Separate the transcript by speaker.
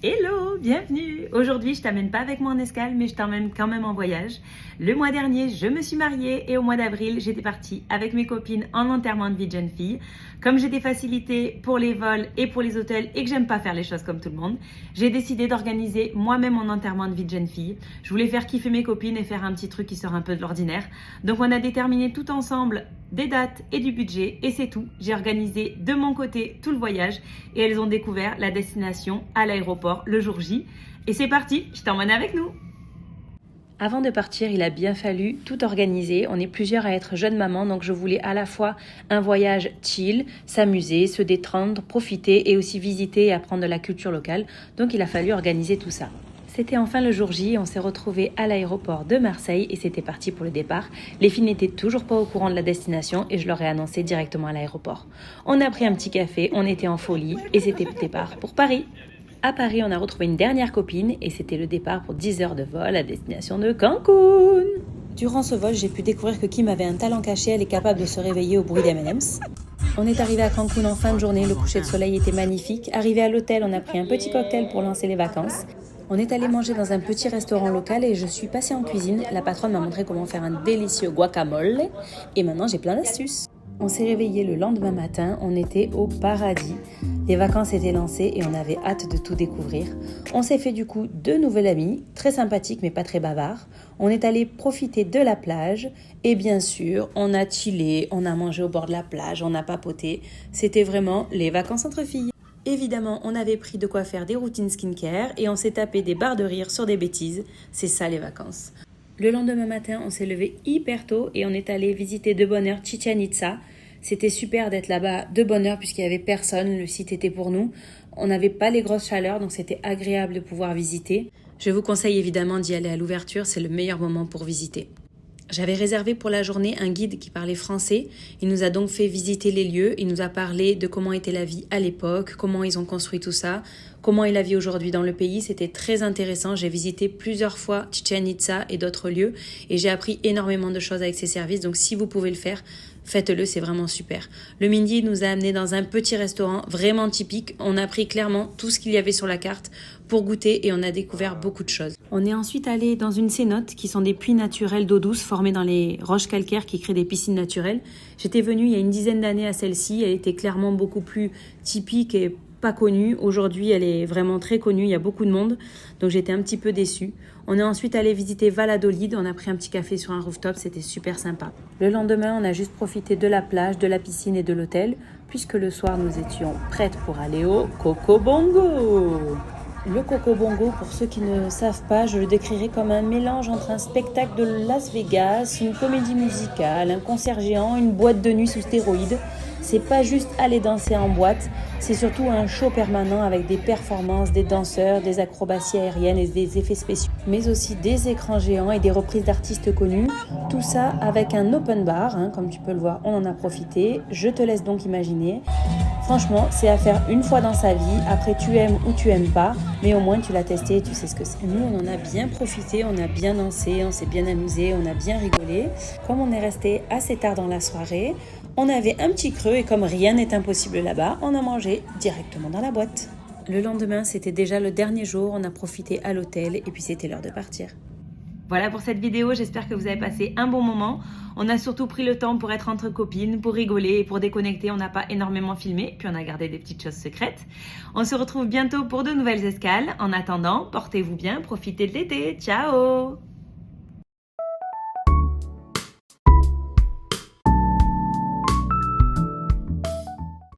Speaker 1: Hello, bienvenue! Aujourd'hui, je t'amène pas avec moi en escale, mais je t'emmène quand même en voyage. Le mois dernier, je me suis mariée et au mois d'avril, j'étais partie avec mes copines en enterrement de vie de jeune fille. Comme j'ai des facilités pour les vols et pour les hôtels et que j'aime pas faire les choses comme tout le monde, j'ai décidé d'organiser moi-même mon enterrement de vie de jeune fille. Je voulais faire kiffer mes copines et faire un petit truc qui sort un peu de l'ordinaire. Donc on a déterminé tout ensemble des dates et du budget et c'est tout. J'ai organisé de mon côté tout le voyage et elles ont découvert la destination à l'aéroport le jour J. Et c'est parti, je t'emmène avec nous. Avant de partir, il a bien fallu tout organiser. On est plusieurs à être jeunes mamans, donc je voulais à la fois un voyage chill, s'amuser, se détendre, profiter et aussi visiter et apprendre de la culture locale. Donc il a fallu organiser tout ça. C'était enfin le jour J, on s'est retrouvés à l'aéroport de Marseille et c'était parti pour le départ. Les filles n'étaient toujours pas au courant de la destination et je leur ai annoncé directement à l'aéroport. On a pris un petit café, on était en folie et c'était le départ pour Paris. À Paris, on a retrouvé une dernière copine et c'était le départ pour 10 heures de vol à destination de Cancun. Durant ce vol, j'ai pu découvrir que Kim avait un talent caché, elle est capable de se réveiller au bruit d'M&M's. On est arrivé à Cancun en fin de journée, le coucher de soleil était magnifique. Arrivé à l'hôtel, on a pris un petit cocktail pour lancer les vacances. On est allé manger dans un petit restaurant local et je suis passée en cuisine. La patronne m'a montré comment faire un délicieux guacamole et maintenant j'ai plein d'astuces. On s'est réveillé le lendemain matin, on était au paradis. Les vacances étaient lancées et on avait hâte de tout découvrir. On s'est fait du coup 2 nouvelles amies, très sympathiques mais pas très bavards. On est allé profiter de la plage et bien sûr, on a chillé, on a mangé au bord de la plage, on a papoté. C'était vraiment les vacances entre filles. Évidemment, on avait pris de quoi faire des routines skincare et on s'est tapé des barres de rire sur des bêtises. C'est ça les vacances. Le lendemain matin, on s'est levé hyper tôt et on est allé visiter de bonne heure Chichén Itzá. C'était super d'être là-bas de bonne heure puisqu'il n'y avait personne, le site était pour nous. On n'avait pas les grosses chaleurs donc c'était agréable de pouvoir visiter. Je vous conseille évidemment d'y aller à l'ouverture, c'est le meilleur moment pour visiter. J'avais réservé pour la journée un guide qui parlait français. Il nous a donc fait visiter les lieux. Il nous a parlé de comment était la vie à l'époque, comment ils ont construit tout ça, comment est la vie aujourd'hui dans le pays. C'était très intéressant. J'ai visité plusieurs fois Chichén Itzá et d'autres lieux et j'ai appris énormément de choses avec ces services. Donc si vous pouvez le faire, faites-le, c'est vraiment super. Le midi nous a amenés dans un petit restaurant vraiment typique. On a pris clairement tout ce qu'il y avait sur la carte pour goûter et on a découvert beaucoup de choses. On est ensuite allé dans une cénote qui sont des puits naturels d'eau douce formés dans les roches calcaires qui créent des piscines naturelles. J'étais venue il y a une dizaine d'années à celle-ci. Elle était clairement beaucoup plus typique et pas connue. Aujourd'hui, elle est vraiment très connue. Il y a beaucoup de monde. Donc j'étais un petit peu déçue. On est ensuite allé visiter Valladolid. On a pris un petit café sur un rooftop. C'était super sympa. Le lendemain, on a juste profité de la plage, de la piscine et de l'hôtel puisque le soir, nous étions prêtes pour aller au Coco Bongo. Le Coco Bongo, pour ceux qui ne savent pas, je le décrirais comme un mélange entre un spectacle de Las Vegas, une comédie musicale, un concert géant, une boîte de nuit sous stéroïdes. C'est pas juste aller danser en boîte, c'est surtout un show permanent avec des performances, des danseurs, des acrobaties aériennes et des effets spéciaux, mais aussi des écrans géants et des reprises d'artistes connus. Tout ça avec un open bar, comme tu peux le voir, on en a profité. Je te laisse donc imaginer. Franchement, c'est à faire une fois dans sa vie. Après, tu aimes ou tu aimes pas, mais au moins tu l'as testé et tu sais ce que c'est. Nous, on en a bien profité, on a bien dansé, on s'est bien amusé, on a bien rigolé. Comme on est resté assez tard dans la soirée, on avait un petit creux et comme rien n'est impossible là-bas, on a mangé directement dans la boîte. Le lendemain, c'était déjà le dernier jour, on a profité à l'hôtel et puis c'était l'heure de partir. Voilà pour cette vidéo, j'espère que vous avez passé un bon moment. On a surtout pris le temps pour être entre copines, pour rigoler et pour déconnecter. On n'a pas énormément filmé, puis on a gardé des petites choses secrètes. On se retrouve bientôt pour de nouvelles escales. En attendant, portez-vous bien, profitez de l'été. Ciao!